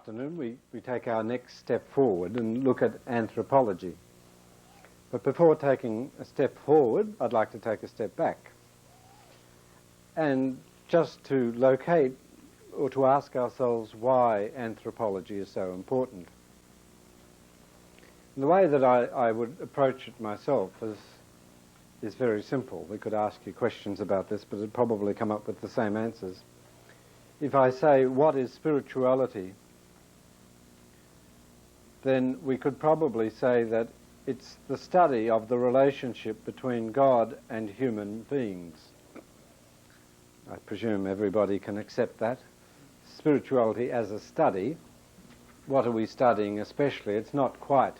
afternoon we take our next step forward and look at anthropology. But before taking a step forward, I'd like to take a step back. And just to locate or to ask ourselves why anthropology is so important. And the way that I would approach it myself is very simple. We could ask you questions about this, but it'd probably come up with the same answers. If I say, what is spirituality? Then we could probably say that it's the study of the relationship between God and human beings. I presume everybody can accept that. Spirituality as a study. What are we studying especially? It's not quite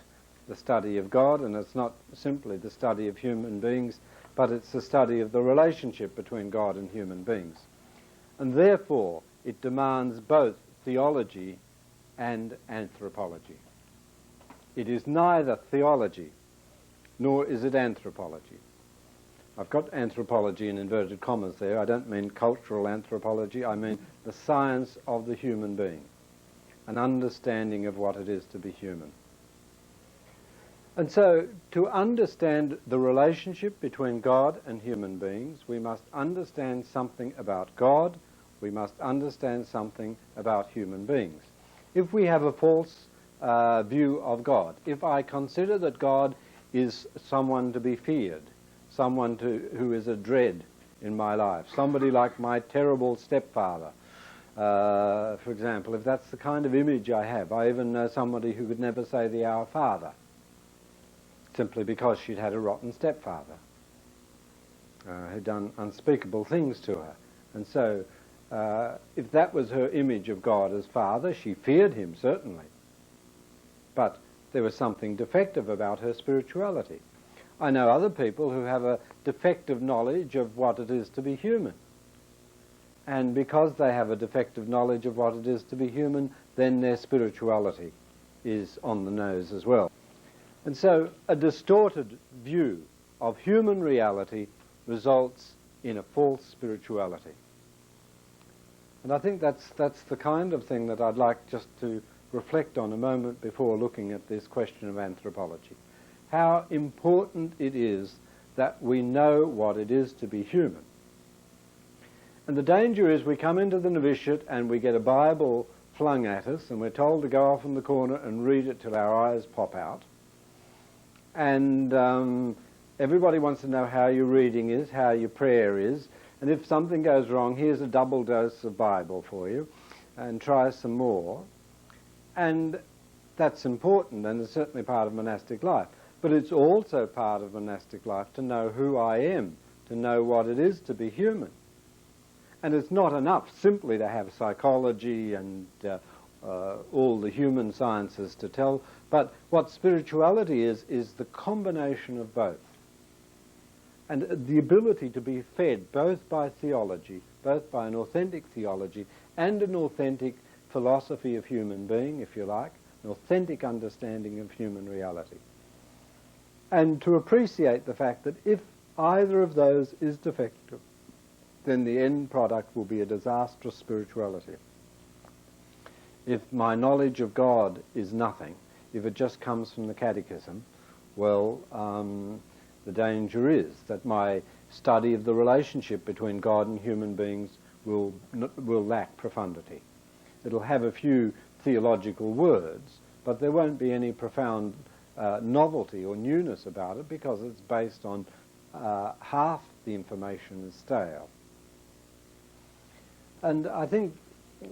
the study of God, and it's not simply the study of human beings, but it's the study of the relationship between God and human beings. And therefore, it demands both theology and anthropology. It is neither theology, nor is it anthropology. I've got anthropology in inverted commas there. I don't mean cultural anthropology. I mean the science of the human being, an understanding of what it is to be human. And so, to understand the relationship between God and human beings, we must understand something about God, we must understand something about human beings. If we have a false view of God, if I consider that God is someone to be feared, someone who is a dread in my life, somebody like my terrible stepfather, for example, if that's the kind of image I have. I even know somebody who could never say the Our Father, simply because she'd had a rotten stepfather who'd done unspeakable things to her. And so, if that was her image of God as Father, she feared him, certainly. But there was something defective about her spirituality. I know other people who have a defective knowledge of what it is to be human. And because they have a defective knowledge of what it is to be human, then their spirituality is on the nose as well. And so a distorted view of human reality results in a false spirituality. And I think that's the kind of thing that I'd like just to reflect on a moment before looking at this question of anthropology. How important it is that we know what it is to be human. And the danger is we come into the novitiate and we get a Bible flung at us and we're told to go off in the corner and read it till our eyes pop out. And everybody wants to know how your reading is, how your prayer is, and if something goes wrong, here's a double dose of Bible for you, and try some more. And that's important, and it's certainly part of monastic life. But it's also part of monastic life to know who I am, to know what it is to be human. And it's not enough simply to have psychology and all the human sciences to tell, but what spirituality is the combination of both. And the ability to be fed both by theology, both by an authentic theology and an authentic philosophy of human being, if you like, an authentic understanding of human reality. And to appreciate the fact that if either of those is defective, then the end product will be a disastrous spirituality. If my knowledge of God is nothing, if it just comes from the catechism, well, the danger is that my study of the relationship between God and human beings will lack profundity. It'll have a few theological words, but there won't be any profound novelty or newness about it because it's based on half the information is stale. And I think,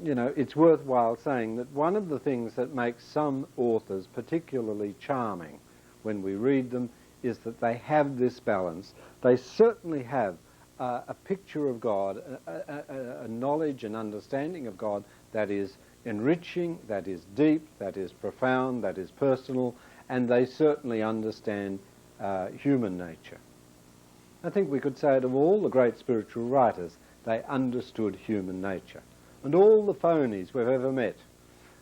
it's worthwhile saying that one of the things that makes some authors particularly charming when we read them is that they have this balance. They certainly have a picture of God, a knowledge and understanding of God that is enriching, that is deep, that is profound, that is personal, and they certainly understand human nature. I think we could say it of all the great spiritual writers, they understood human nature. And all the phonies we've ever met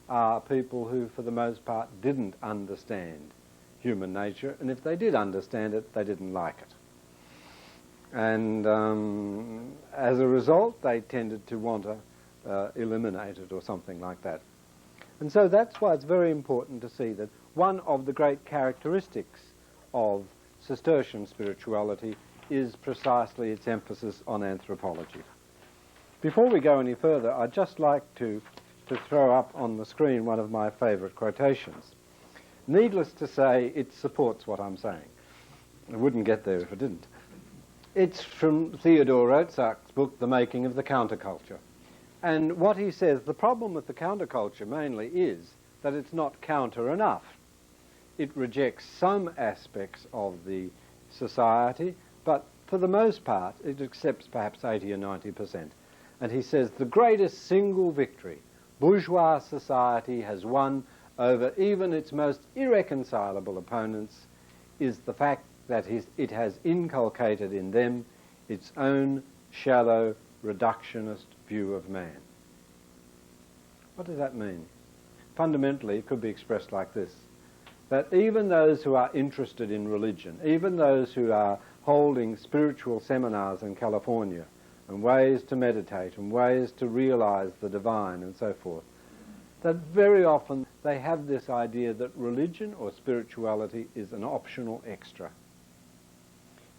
are people who, for the most part, didn't understand human nature, and if they did understand it, they didn't like it. And as a result, they tended to want to eliminate it or something like that. And so that's why it's very important to see that one of the great characteristics of Cistercian spirituality is precisely its emphasis on anthropology. Before we go any further, I'd just like to throw up on the screen one of my favourite quotations. Needless to say, it supports what I'm saying. I wouldn't get there if it didn't. It's from Theodore Rothschild's book, The Making of the Counterculture. And what he says, the problem with the counterculture mainly is that it's not counter enough. It rejects some aspects of the society, but for the most part, it accepts perhaps 80 or 90%. And he says the greatest single victory bourgeois society has won over even its most irreconcilable opponents is the fact that it has inculcated in them its own shallow, reductionist view of man. What does that mean? Fundamentally, it could be expressed like this, that even those who are interested in religion, even those who are holding spiritual seminars in California, and ways to meditate, and ways to realize the divine, and so forth, that very often they have this idea that religion or spirituality is an optional extra.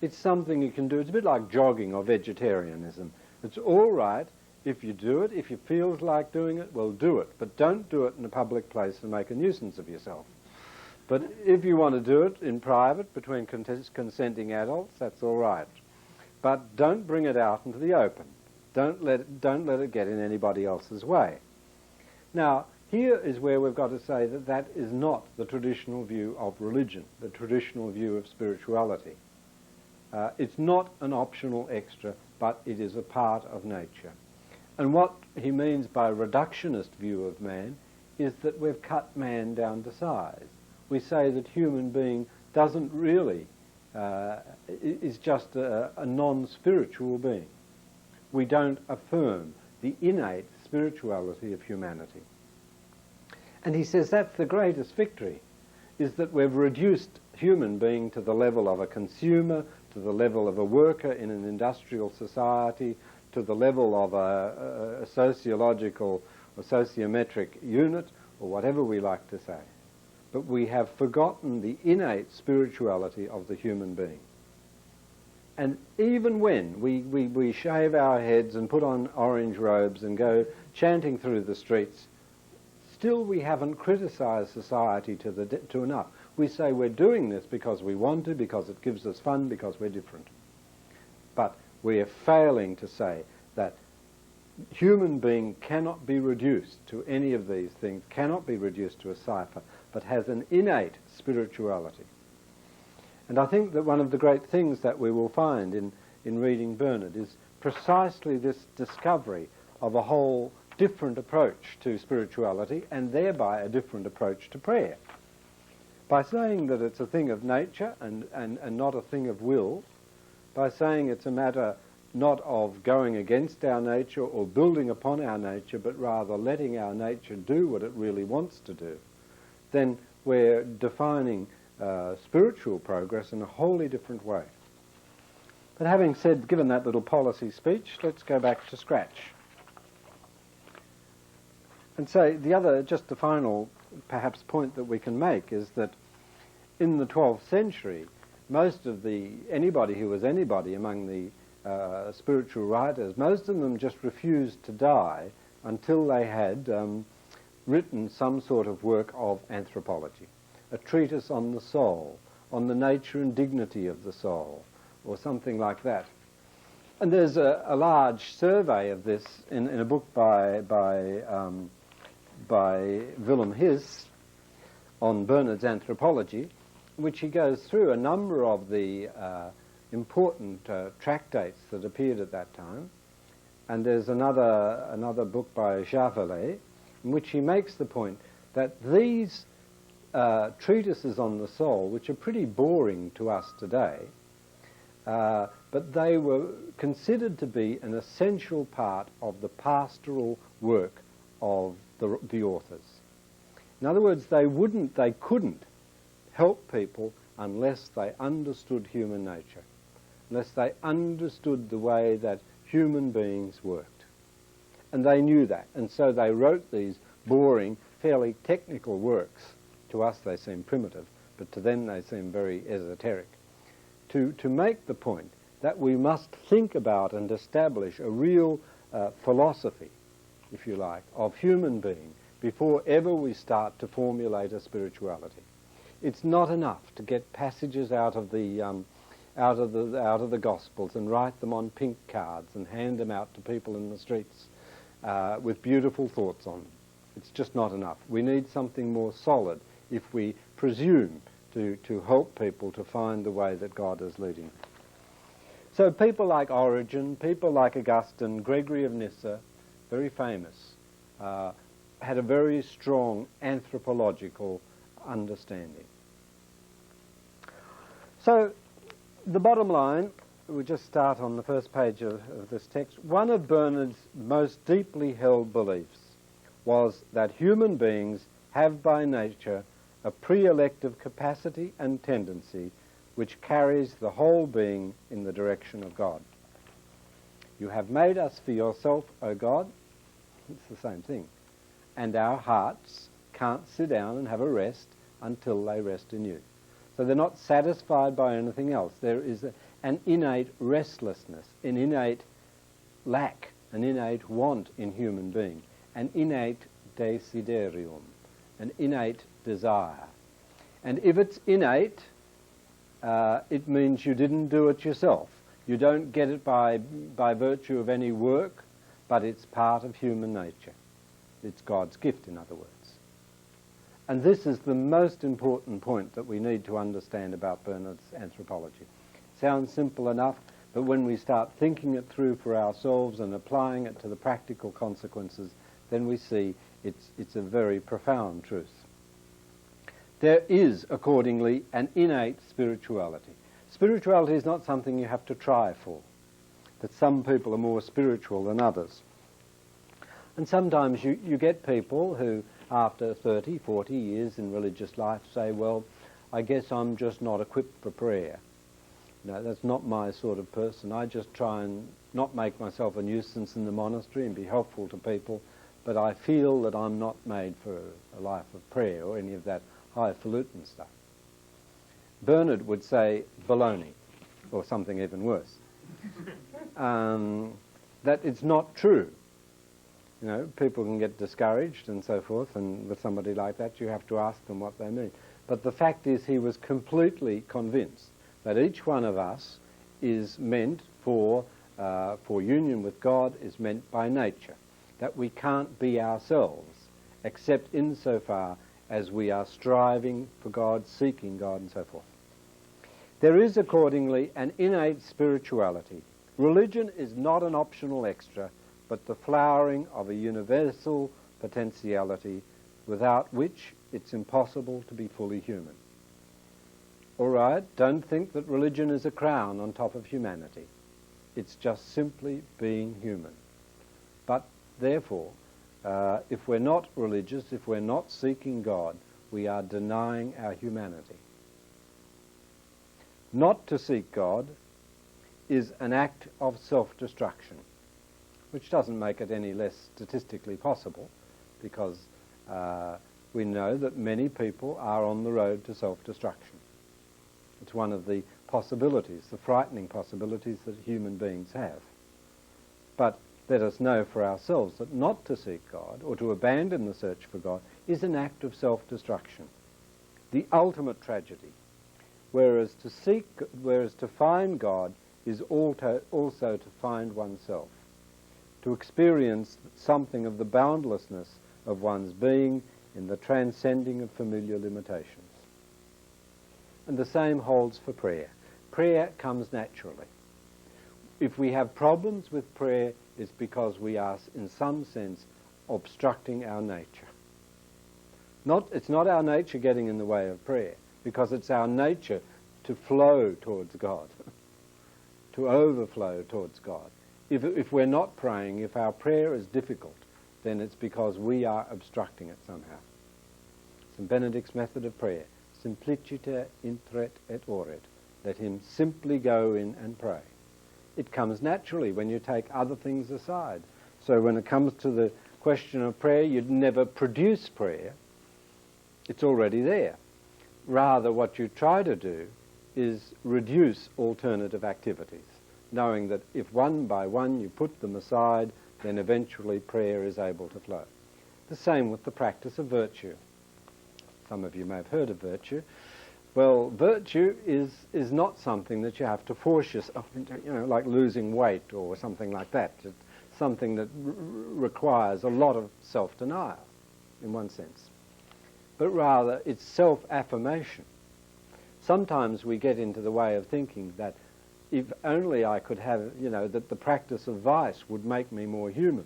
It's something you can do. It's a bit like jogging or vegetarianism. It's all right if you do it. If you feel like doing it, well, do it. But don't do it in a public place and make a nuisance of yourself. But if you want to do it in private between consenting adults, that's all right. But don't bring it out into the open. Don't let it get in anybody else's way. Now, here is where we've got to say that that is not the traditional view of religion, the traditional view of spirituality. It's not an optional extra, but it is a part of nature. And what he means by reductionist view of man is that we've cut man down to size. We say that human being doesn't really, is just a non-spiritual being. We don't affirm the innate spirituality of humanity. And he says that's the greatest victory, is that we've reduced human being to the level of a consumer, to the level of a worker in an industrial society, to the level of a sociological or sociometric unit, or whatever we like to say. But we have forgotten the innate spirituality of the human being. And even when we shave our heads and put on orange robes and go chanting through the streets, still we haven't criticized society to enough. We say we're doing this because we want to, because it gives us fun, because we're different. But we are failing to say that human being cannot be reduced to any of these things, cannot be reduced to a cipher, but has an innate spirituality. And I think that one of the great things that we will find in reading Bernard is precisely this discovery of a whole different approach to spirituality, and thereby a different approach to prayer. By saying that it's a thing of nature and not a thing of will, by saying it's a matter not of going against our nature or building upon our nature, but rather letting our nature do what it really wants to do, then we're defining spiritual progress in a wholly different way. But having given that little policy speech, let's go back to scratch. And so just the final perhaps point that we can make is that in the 12th century, most of anybody who was anybody among the spiritual writers, most of them just refused to die until they had written some sort of work of anthropology, a treatise on the soul, on the nature and dignity of the soul, or something like that. And there's a large survey of this in a book by Willem His on Bernard's Anthropology, in which he goes through a number of the important tractates that appeared at that time. And there's another book by Javelet, in which he makes the point that these treatises on the soul, which are pretty boring to us today, but they were considered to be an essential part of the pastoral work of the authors. In other words, they couldn't help people unless they understood human nature, unless they understood the way that human beings worked. And they knew that, and so they wrote these boring fairly technical works. To us they seem primitive, but to them they seem very esoteric. To make the point that we must think about and establish a real philosophy, if you like, of human being before ever we start to formulate a spirituality. It's not enough to get passages out of the Gospels and write them on pink cards and hand them out to people in the streets with beautiful thoughts on them. It's just not enough. We need something more solid if we presume to help people to find the way that God is leading them. So people like Origen, people like Augustine, Gregory of Nyssa, very famous, had a very strong anthropological understanding. So the bottom line, we just start on the first page of this text. One of Bernard's most deeply held beliefs was that human beings have by nature a pre-elective capacity and tendency which carries the whole being in the direction of God. You have made us for yourself, O God. It's the same thing. And our hearts can't sit down and have a rest until they rest in you. So they're not satisfied by anything else. There is an innate restlessness, an innate lack, an innate want in human being, an innate desiderium, an innate desire. And if it's innate, it means you didn't do it yourself. You don't get it by virtue of any work, but it's part of human nature. It's God's gift, in other words. And this is the most important point that we need to understand about Bernard's anthropology. Sounds simple enough, but when we start thinking it through for ourselves and applying it to the practical consequences, then we see it's a very profound truth. There is, accordingly, an innate spirituality. Spirituality is not something you have to try for, that some people are more spiritual than others. And sometimes you get people who, after 30, 40 years in religious life, say, well, I guess I'm just not equipped for prayer. No, that's not my sort of person. I just try and not make myself a nuisance in the monastery and be helpful to people, but I feel that I'm not made for a life of prayer or any of that highfalutin stuff. Bernard would say baloney, or something even worse. That it's not true. You know, people can get discouraged and so forth, and with somebody like that you have to ask them what they mean. But the fact is he was completely convinced that each one of us is meant for union with God, is meant by nature, that we can't be ourselves except insofar as we are striving for God, seeking God, and so forth. There is accordingly an innate spirituality. Religion is not an optional extra, but the flowering of a universal potentiality without which it's impossible to be fully human. All right, don't think that religion is a crown on top of humanity. It's just simply being human. But therefore, if we're not religious, if we're not seeking God, we are denying our humanity. Not to seek God is an act of self-destruction, which doesn't make it any less statistically possible, because we know that many people are on the road to self-destruction. It's one of the possibilities, the frightening possibilities that human beings have. But let us know for ourselves that not to seek God, or to abandon the search for God, is an act of self-destruction, the ultimate tragedy. Whereas to find God is also to find oneself, to experience something of the boundlessness of one's being in the transcending of familiar limitations. And the same holds for prayer. Prayer comes naturally. If we have problems with prayer, it's because we are, in some sense, obstructing our nature. It's not our nature getting in the way of prayer, because it's our nature to flow towards God, to overflow towards God. If we're not praying, if our prayer is difficult, then it's because we are obstructing it somehow. St. Benedict's method of prayer, simpliciter intret et oret. Let him simply go in and pray. It comes naturally when you take other things aside. So when it comes to the question of prayer, you'd never produce prayer. It's already there. Rather, what you try to do is reduce alternative activities, knowing that if one by one you put them aside, then eventually prayer is able to flow. The same with the practice of virtue. Some of you may have heard of virtue. Well, virtue is not something that you have to force yourself into, like losing weight or something like that. It's something that requires a lot of self-denial, in one sense. But rather, it's self-affirmation. Sometimes we get into the way of thinking that if only I could have, that the practice of vice would make me more human.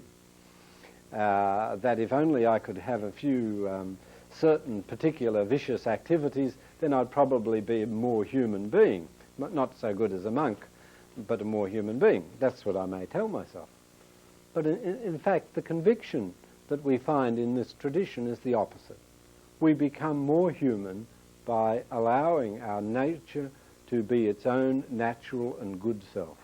That if only I could have a few certain particular vicious activities, then I'd probably be a more human being. Not so good as a monk, but a more human being. That's what I may tell myself. But in fact, the conviction that we find in this tradition is the opposite. We become more human by allowing our nature to be its own natural and good self.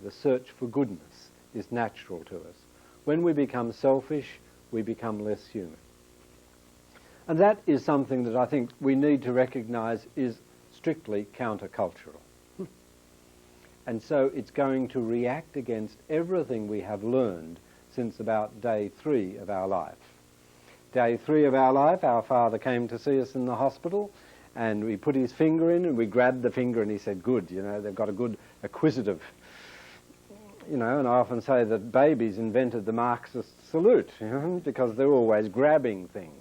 The search for goodness is natural to us. When we become selfish, we become less human. And that is something that I think we need to recognize is strictly countercultural. And so it's going to react against everything we have learned since about day 3 of our life. Day 3 of our life, our father came to see us in the hospital, and we put his finger in, and we grabbed the finger, and he said, good, they've got a good acquisitive. And I often say that babies invented the Marxist salute, because they're always grabbing things.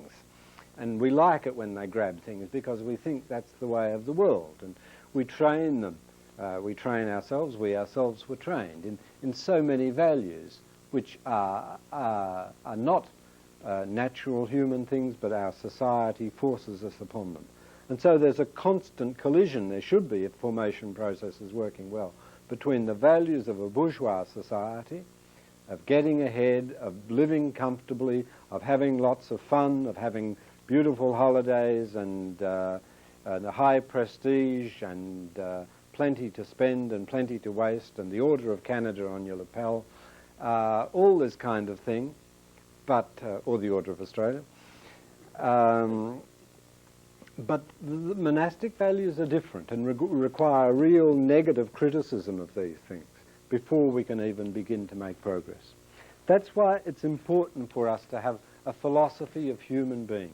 And we like it when they grab things, because we think that's the way of the world. And we train them. We train ourselves. We ourselves were trained in so many values, which are not natural human things, but our society forces us upon them. And so there's a constant collision, there should be if formation process is working well, between the values of a bourgeois society, of getting ahead, of living comfortably, of having lots of fun, of having beautiful holidays and high prestige and plenty to spend and plenty to waste and the Order of Canada on your lapel, all this kind of thing, or the Order of Australia. But the monastic values are different and require real negative criticism of these things before we can even begin to make progress. That's why it's important for us to have a philosophy of human being,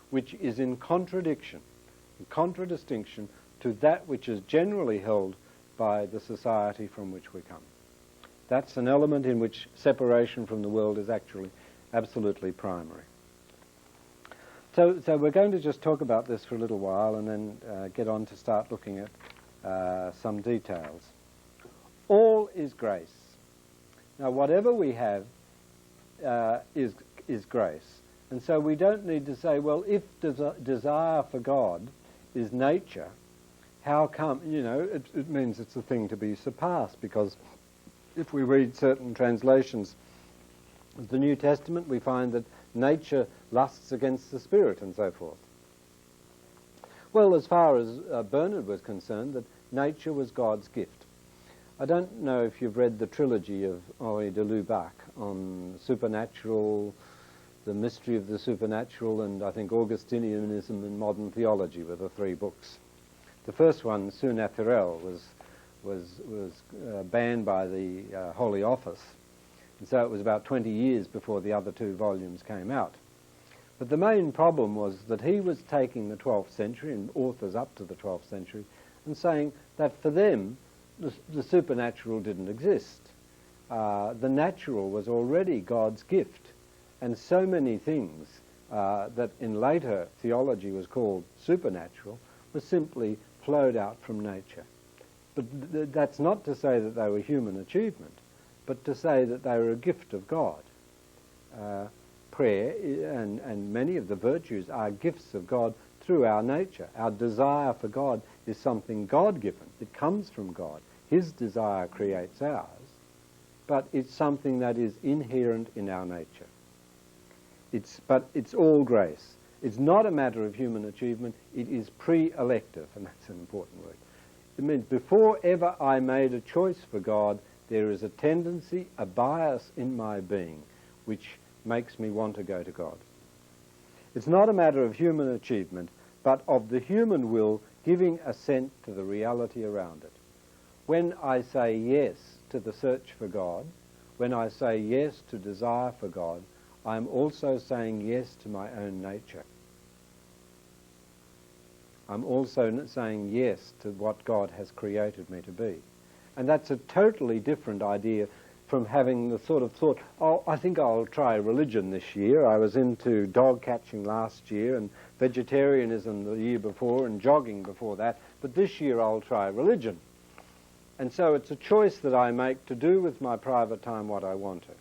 which is in contradistinction to that which is generally held by the society from which we come. That's an element in which separation from the world is actually absolutely primary. So we're going to just talk about this for a little while and then get on to start looking at some details. All is grace. Now, whatever we have is grace. And so we don't need to say, well, if desire for God is nature, how come, it means it's a thing to be surpassed, because if we read certain translations of the New Testament, we find that nature lusts against the spirit and so forth. Well, as far as Bernard was concerned, that nature was God's gift. I don't know if you've read the trilogy of Henri de Lubac on supernatural, the mystery of the supernatural, and I think Augustinianism and modern theology were the 3 books. The first one, Surnaturel, was banned by the Holy Office, and so it was about 20 years before the other 2 volumes came out. But the main problem was that he was taking the 12th century and authors up to the 12th century and saying that for them the supernatural didn't exist. The natural was already God's gift, and so many things that in later theology was called supernatural were simply flowed out from nature. But that's not to say that they were human achievement, but to say that they were a gift of God. Prayer and many of the virtues are gifts of God through our nature. Our desire for God is something God-given. It comes from God. His desire creates ours, but it's something that is inherent in our nature. But it's all grace. It's not a matter of human achievement. It is pre-elective, and that's an important word. It means before ever I made a choice for God, there is a tendency, a bias in my being, which makes me want to go to God. It's not a matter of human achievement, but of the human will giving assent to the reality around it. When I say yes to the search for God, when I say yes to desire for God, I'm also saying yes to my own nature. I'm also saying yes to what God has created me to be. And that's a totally different idea from having the sort of thought, oh, I think I'll try religion this year. I was into dog catching last year and vegetarianism the year before and jogging before that, but this year I'll try religion. And so it's a choice that I make to do with my private time what I want to.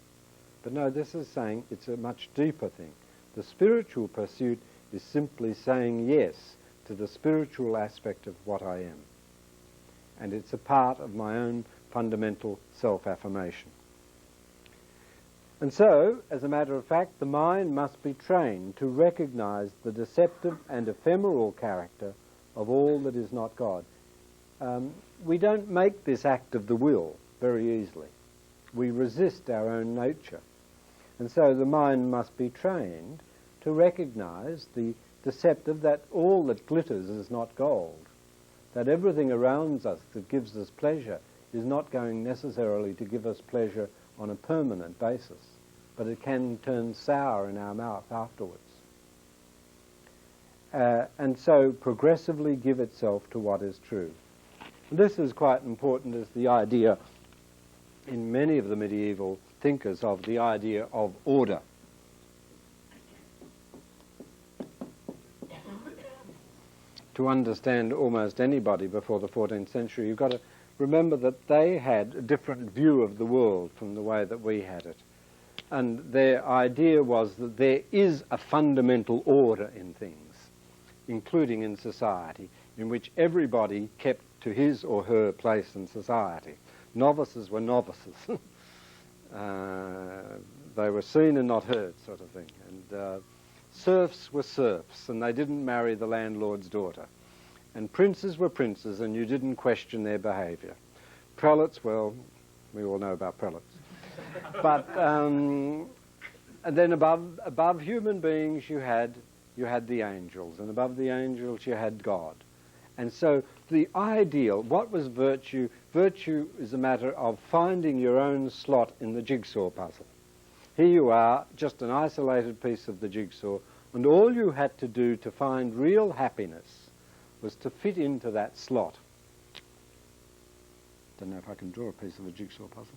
But no, this is saying it's a much deeper thing. The spiritual pursuit is simply saying yes to the spiritual aspect of what I am. And it's a part of my own fundamental self-affirmation. And so, as a matter of fact, the mind must be trained to recognize the deceptive and ephemeral character of all that is not God. We don't make this act of the will very easily. We resist our own nature. And so the mind must be trained to recognize the deceptive, that all that glitters is not gold, that everything around us that gives us pleasure is not going necessarily to give us pleasure on a permanent basis, but it can turn sour in our mouth afterwards. And so progressively give itself to what is true. And this is quite important as the idea in many of the medieval thinkers of the idea of order. To understand almost anybody before the 14th century, you've got to remember that they had a different view of the world from the way that we had it. And their idea was that there is a fundamental order in things, including in society, in which everybody kept to his or her place in society. Novices were novices. They were seen and not heard, sort of thing. And serfs were serfs, and they didn't marry the landlord's daughter. And princes were princes, and you didn't question their behaviour. Prelates, well, we all know about prelates. But and then above human beings you had the angels, and above the angels you had God. And so the ideal, what was virtue? Virtue is a matter of finding your own slot in the jigsaw puzzle. Here you are, just an isolated piece of the jigsaw, and all you had to do to find real happiness was to fit into that slot. Don't know if I can draw a piece of a jigsaw puzzle.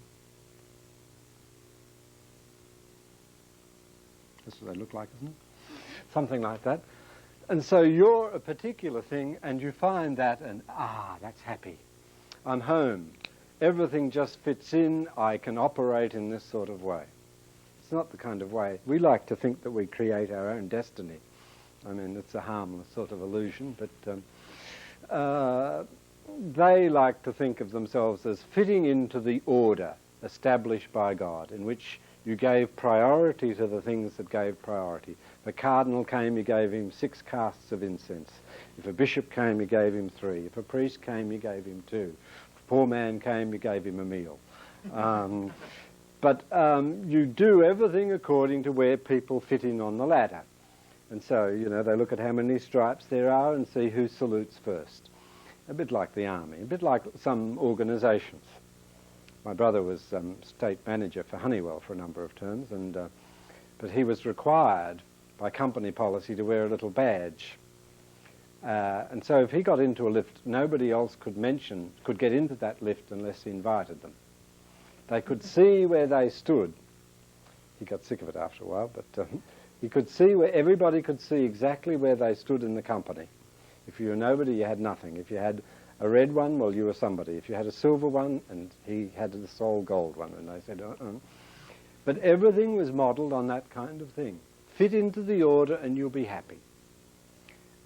That's what they look like, isn't it? Something like that. And so you're a particular thing, and you find that, and that's happy. I'm home. Everything just fits in. I can operate in this sort of way. It's not the kind of way. We like to think that we create our own destiny. I mean, it's a harmless sort of illusion, but they like to think of themselves as fitting into the order established by God, in which you gave priority to the things that gave priority. If a cardinal came, you gave him 6 casts of incense. If a bishop came, you gave him 3. If a priest came, you gave him 2. If a poor man came, you gave him a meal. But you do everything according to where people fit in on the ladder. And so, they look at how many stripes there are and see who salutes first. A bit like the army, a bit like some organisations. My brother was state manager for Honeywell for a number of terms, but he was required by company policy to wear a little badge. And so if he got into a lift, nobody else could get into that lift unless he invited them. They could see where they stood. He got sick of it after a while, but he could see everybody could see exactly where they stood in the company. If you were nobody, you had nothing. If you had a red one, well, you were somebody. If you had a silver one, and he had the sole gold one, and they said, But everything was modelled on that kind of thing. Fit into the order and you'll be happy.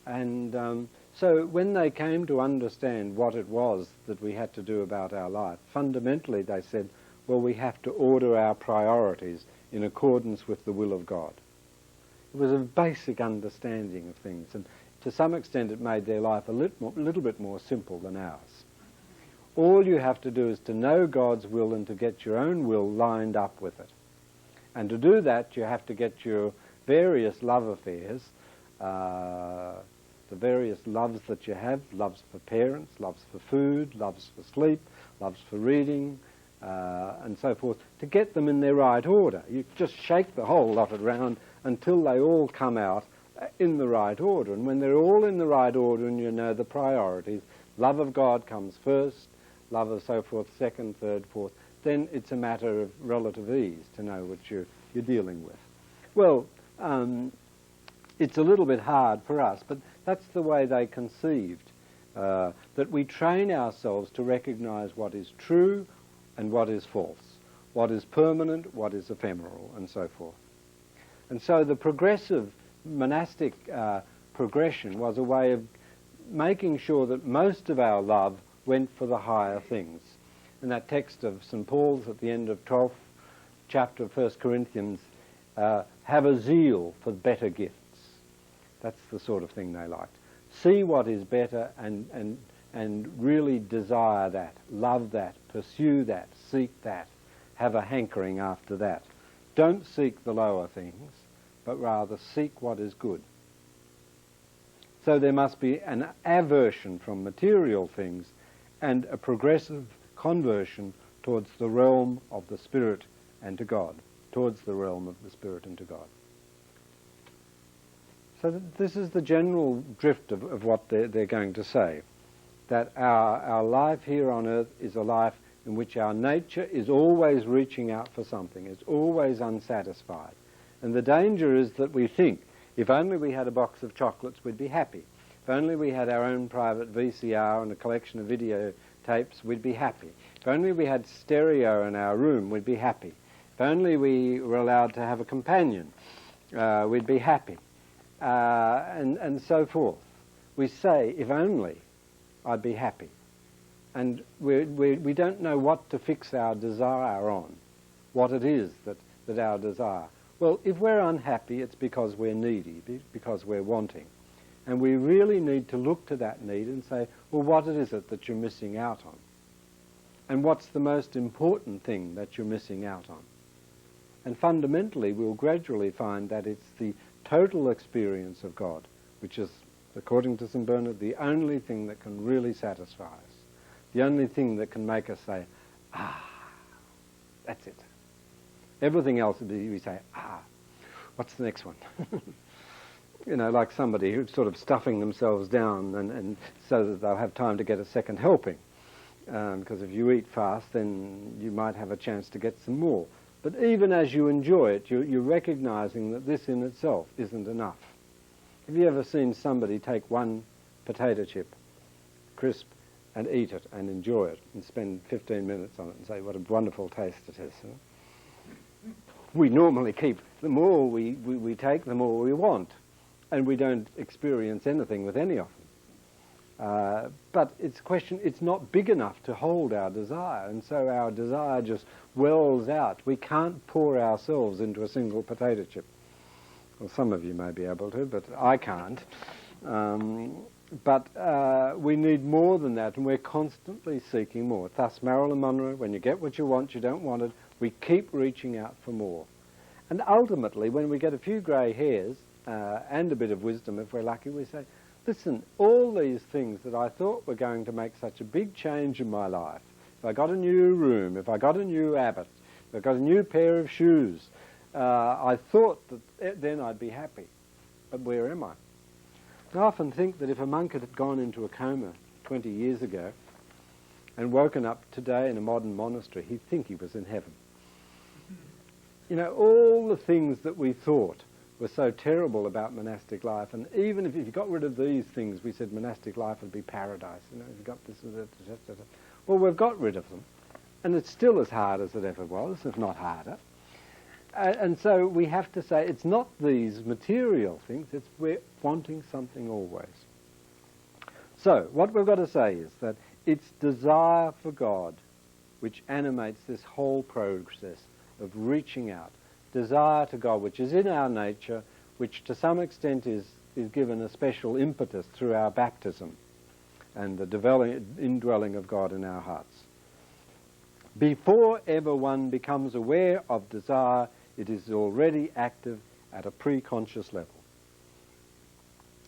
And so when they came to understand what it was that we had to do about our life, fundamentally they said, well, we have to order our priorities in accordance with the will of God. It was a basic understanding of things, and to some extent it made their life a little bit more simple than ours. All you have to do is to know God's will and to get your own will lined up with it. And to do that, you have to get your various love affairs, the various loves that you have, loves for parents, loves for food, loves for sleep, loves for reading, and so forth, to get them in their right order. You just shake the whole lot around until they all come out in the right order. And when they're all in the right order and you know the priorities, love of God comes first, love of so forth second, third, fourth, then it's a matter of relative ease to know what you're dealing with. Well, it's a little bit hard for us, but that's the way they conceived, that we train ourselves to recognize what is true and what is false, what is permanent, what is ephemeral, and so forth. And so the progressive monastic progression was a way of making sure that most of our love went for the higher things. And that text of St. Paul's at the end of 12th chapter of 1 Corinthians, have a zeal for better gifts. That's the sort of thing they liked. See what is better and really desire that, love that, pursue that, seek that, have a hankering after that. Don't seek the lower things, but rather seek what is good. So there must be an aversion from material things and a progressive conversion towards the realm of the Spirit and to God, towards the realm of the Spirit and to God. So this is the general drift of what they're going to say, that our life here on earth is a life in which our nature is always reaching out for something, it's always unsatisfied. And the danger is that we think, if only we had a box of chocolates, we'd be happy. If only we had our own private VCR and a collection of video tapes, we'd be happy. If only we had stereo in our room, we'd be happy. If only we were allowed to have a companion, we'd be happy. And so forth. We say, if only I'd be happy. And we don't know what to fix our desire on, what it is that our desire. Well, if we're unhappy, it's because we're needy, because we're wanting. And we really need to look to that need and say, well, what is it that you're missing out on? And what's the most important thing that you're missing out on? And fundamentally, we'll gradually find that it's the total experience of God, which is, according to St. Bernard, the only thing that can really satisfy us, the only thing that can make us say, that's it. Everything else, we say, what's the next one? You know, like somebody who's sort of stuffing themselves down and so that they'll have time to get a second helping. Because if you eat fast, then you might have a chance to get some more. But even as you enjoy it, you're recognizing that this in itself isn't enough. Have you ever seen somebody take one potato chip, crisp, and eat it and enjoy it and spend 15 minutes on it and say what a wonderful taste it is? Huh? We normally keep, the more we take, the more we want. And we don't experience anything with any of them. But it's a question, it's not big enough to hold our desire, and so our desire just wells out. We can't pour ourselves into a single potato chip. Well, some of you may be able to, but I can't. But we need more than that, and we're constantly seeking more. Thus, Marilyn Monroe, when you get what you want, you don't want it. We keep reaching out for more. And ultimately, when we get a few grey hairs, and a bit of wisdom, if we're lucky, we say, listen, all these things that I thought were going to make such a big change in my life, if I got a new room, if I got a new habit, if I got a new pair of shoes, I thought that then I'd be happy. But where am I? I often think that if a monk had gone into a coma 20 years ago and woken up today in a modern monastery, he'd think he was in heaven. You know, all the things that we thought were so terrible about monastic life, and even if you got rid of these things, we said monastic life would be paradise. You know, if you got this, well, we've got rid of them, and it's still as hard as it ever was, if not harder. And so we have to say it's not these material things; it's we're wanting something always. So what we've got to say is that it's desire for God which animates this whole process of reaching out. Desire to God, which is in our nature, which to some extent is given a special impetus through our baptism and the indwelling of God in our hearts. Before ever one becomes aware of desire, It is already active at a pre-conscious level.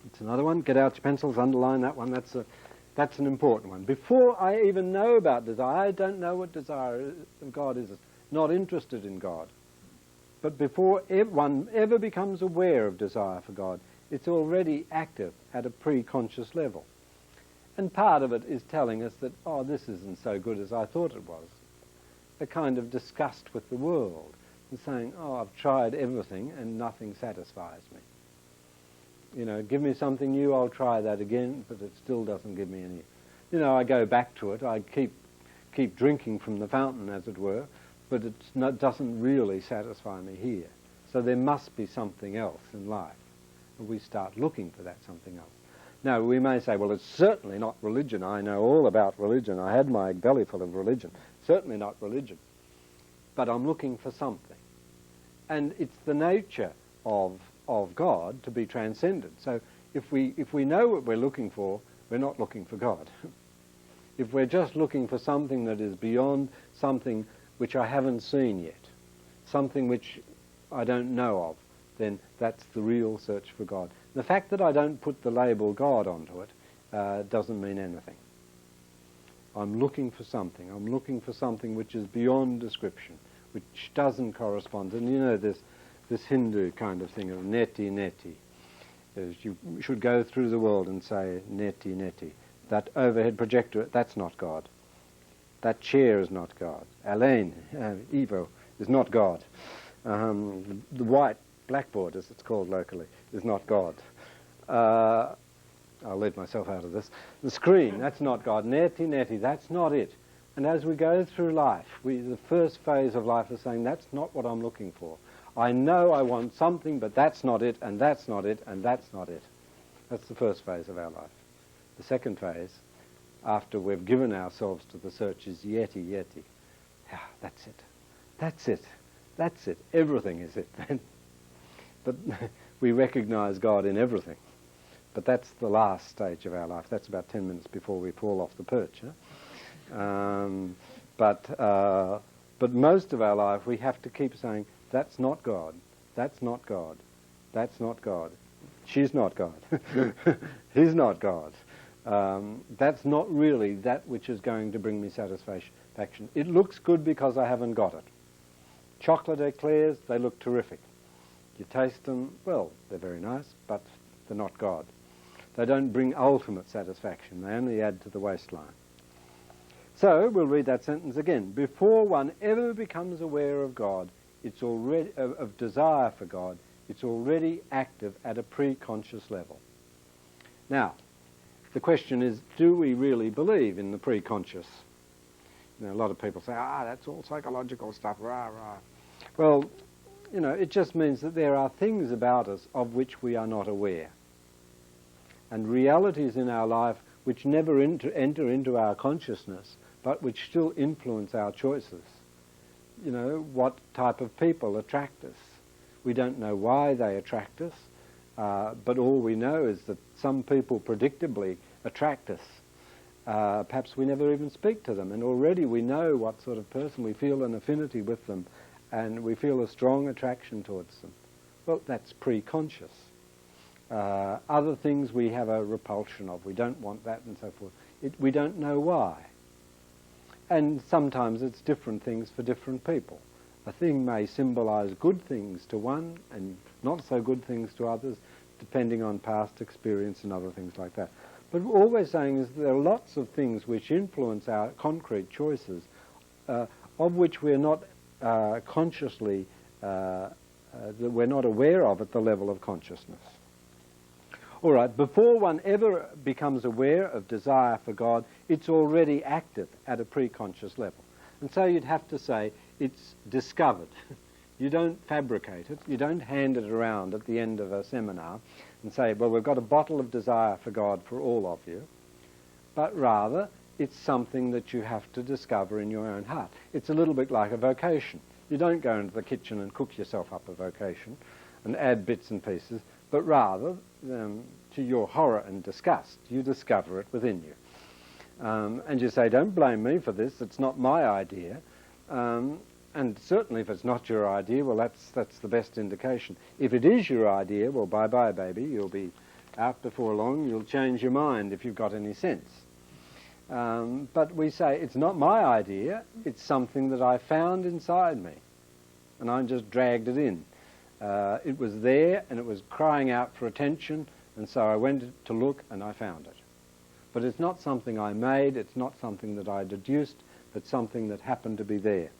It's another one. Get out your pencils, underline that one. That's an important one. Before I even know about desire, I don't know what desire of God is. Not interested in God. But before one ever becomes aware of desire for God, it's already active at a pre-conscious level. And part of it is telling us that, oh, this isn't so good as I thought it was. A kind of disgust with the world and saying, oh, I've tried everything and nothing satisfies me. You know, give me something new, I'll try that again, but it still doesn't give me any. You know, I go back to it, I keep drinking from the fountain, as it were, but it doesn't really satisfy me here. So there must be something else in life. And we start looking for that something else. Now, we may say, well, it's certainly not religion. I know all about religion. I had my belly full of religion. Certainly not religion. But I'm looking for something. And it's the nature of God to be transcended. So if we know what we're looking for, we're not looking for God. If we're just looking for something that is beyond something which I haven't seen yet, something which I don't know of, then that's the real search for God. The fact that I don't put the label God onto it doesn't mean anything. I'm looking for something. I'm looking for something which is beyond description, which doesn't correspond. And you know this Hindu kind of thing of neti neti. You should go through the world and say neti neti. That overhead projector, that's not God. That chair is not God. Alain, Evo, is not God. The white blackboard, as it's called locally, is not God. I'll leave myself out of this. The screen, that's not God. Neti neti, that's not it. And as we go through life, the first phase of life is saying, that's not what I'm looking for. I know I want something, but that's not it, and that's not it, and that's not it. That's the first phase of our life. The second phase, after we've given ourselves to the search, is yeti, yeti. Yeah, that's it. That's it. That's it. Everything is it then. But we recognize God in everything. But that's the last stage of our life. That's about 10 minutes before we fall off the perch. But most of our life we have to keep saying, that's not God. That's not God. That's not God. She's not God. He's not God. That's not really that which is going to bring me satisfaction. It looks good because I haven't got it. Chocolate eclairs, they look terrific. You taste them, well, they're very nice, but they're not God. They don't bring ultimate satisfaction. They only add to the waistline. So, we'll read that sentence again. Before one ever becomes aware of God, it's already of desire for God, it's already active at a pre-conscious level. Now, the question is, do we really believe in the pre-conscious? You know, a lot of people say, that's all psychological stuff, rah, rah. Well, you know, it just means that there are things about us of which we are not aware. And realities in our life which never enter into our consciousness, but which still influence our choices. You know, what type of people attract us. We don't know why they attract us, but all we know is that some people predictably attract us. Perhaps we never even speak to them, and already we know what sort of person, we feel an affinity with them, and we feel a strong attraction towards them. Well, that's pre-conscious. Other things we have a repulsion of. We don't want that and so forth. We don't know why. And sometimes it's different things for different people. A thing may symbolize good things to one and not so good things to others, depending on past experience and other things like that. But all we're saying is there are lots of things which influence our concrete choices, of which we're not consciously, that we're not aware of at the level of consciousness. All right, before one ever becomes aware of desire for God, it's already active at a pre-conscious level. And so you'd have to say it's discovered. You don't fabricate it. You don't hand it around at the end of a seminar and say, well, we've got a bottle of desire for God for all of you. But rather, it's something that you have to discover in your own heart. It's a little bit like a vocation. You don't go into the kitchen and cook yourself up a vocation and add bits and pieces, but rather, to your horror and disgust, you discover it within you. And you say, don't blame me for this, it's not my idea. And certainly if it's not your idea, well, that's the best indication. If it is your idea, well, bye-bye, baby. You'll be out before long. You'll change your mind if you've got any sense. But we say, it's not my idea. It's something that I found inside me. And I just dragged it in. It was there, and it was crying out for attention, and so I went to look, and I found it. But it's not something I made. It's not something that I deduced, but something that happened to be there.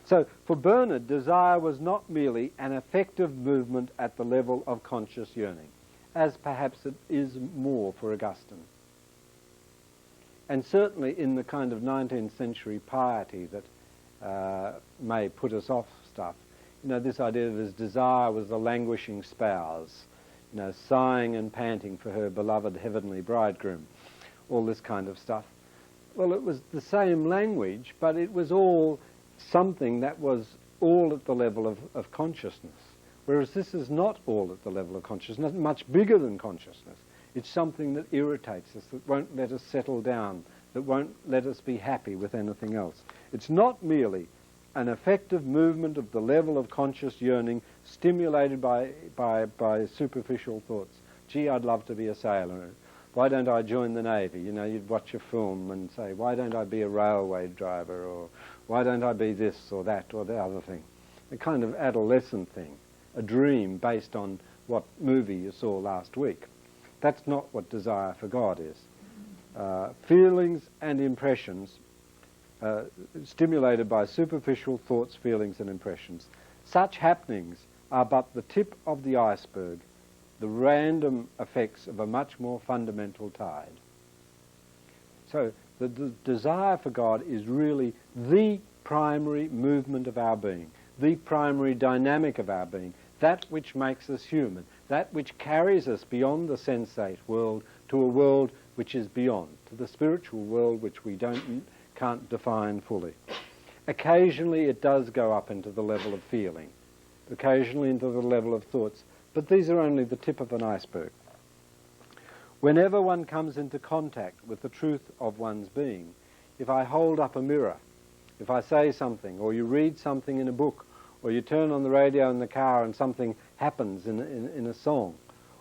So for Bernard, desire was not merely an affective movement at the level of conscious yearning, as perhaps it is more for Augustine. And certainly in the kind of 19th century piety that may put us off stuff, this idea that his desire was the languishing spouse, sighing and panting for her beloved heavenly bridegroom, all this kind of stuff. Well, it was the same language, but it was all something that was all at the level of consciousness. Whereas this is not all at the level of consciousness, much bigger than consciousness. It's something that irritates us, that won't let us settle down, that won't let us be happy with anything else. It's not merely an effective movement of the level of conscious yearning stimulated by superficial thoughts. Gee, I'd love to be a sailor. Why don't I join the Navy? You'd watch a film and say, why don't I be a railway driver? Or why don't I be this or that or the other thing? A kind of adolescent thing, a dream based on what movie you saw last week. That's not what desire for God is. Feelings and impressions stimulated by superficial thoughts, feelings and impressions. Such happenings are but the tip of the iceberg, the random effects of a much more fundamental tide. So the desire for God is really the primary movement of our being, the primary dynamic of our being, that which makes us human, that which carries us beyond the sensate world to a world which is beyond, to the spiritual world which we can't define fully. Occasionally it does go up into the level of feeling, occasionally into the level of thoughts, but these are only the tip of an iceberg. Whenever one comes into contact with the truth of one's being, if I hold up a mirror, if I say something, or you read something in a book, or you turn on the radio in the car and something happens in a song,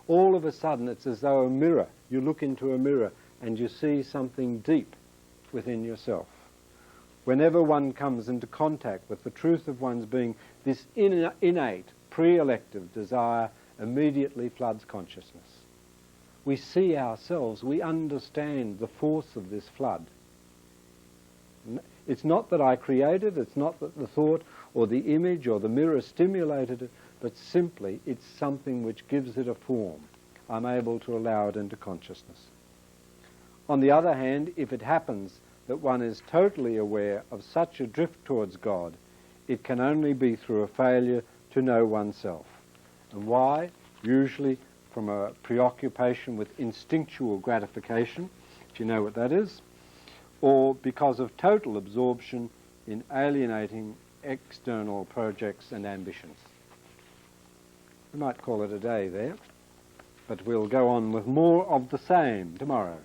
all of a sudden it's as though a mirror, you look into a mirror and you see something deep within yourself. Whenever one comes into contact with the truth of one's being, this innate, pre-elective desire immediately floods consciousness. We see ourselves, we understand the force of this flood. It's not that I created it, it's not that the thought or the image or the mirror stimulated it, but simply it's something which gives it a form. I'm able to allow it into consciousness. On the other hand, if it happens that one is totally aware of such a drift towards God, it can only be through a failure to know oneself. And why? Usually from a preoccupation with instinctual gratification, if you know what that is, or because of total absorption in alienating external projects and ambitions. We might call it a day there, but we'll go on with more of the same tomorrow.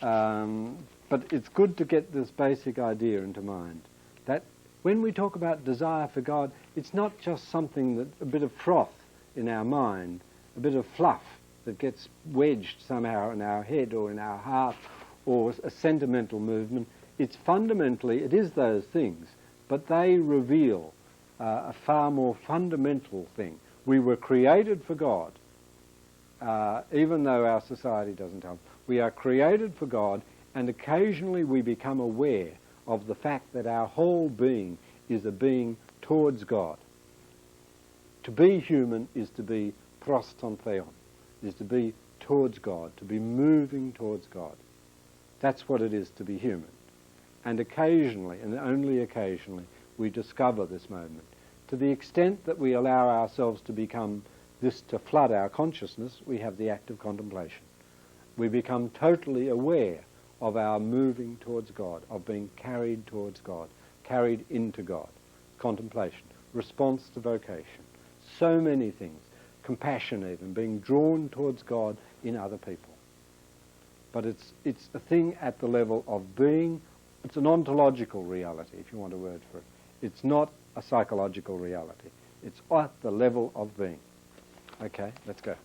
But it's good to get this basic idea into mind, that when we talk about desire for God, it's not just something that, a bit of froth in our mind, a bit of fluff that gets wedged somehow in our head or in our heart, or a sentimental movement. It's fundamentally, it is those things, but they reveal a far more fundamental thing. We were created for God, even though our society doesn't help. We are created for God, and occasionally we become aware of the fact that our whole being is a being towards God. To be human is to be pros ton theon, is to be towards God, to be moving towards God. That's what it is to be human. And occasionally, and only occasionally, we discover this moment. To the extent that we allow ourselves to become this, to flood our consciousness, we have the act of contemplation. We become totally aware of our moving towards God, of being carried towards God, carried into God. Contemplation, response to vocation, so many things, compassion even, being drawn towards God in other people. But it's a thing at the level of being. It's an ontological reality, if you want a word for it. It's not a psychological reality. It's at the level of being. Okay, let's go.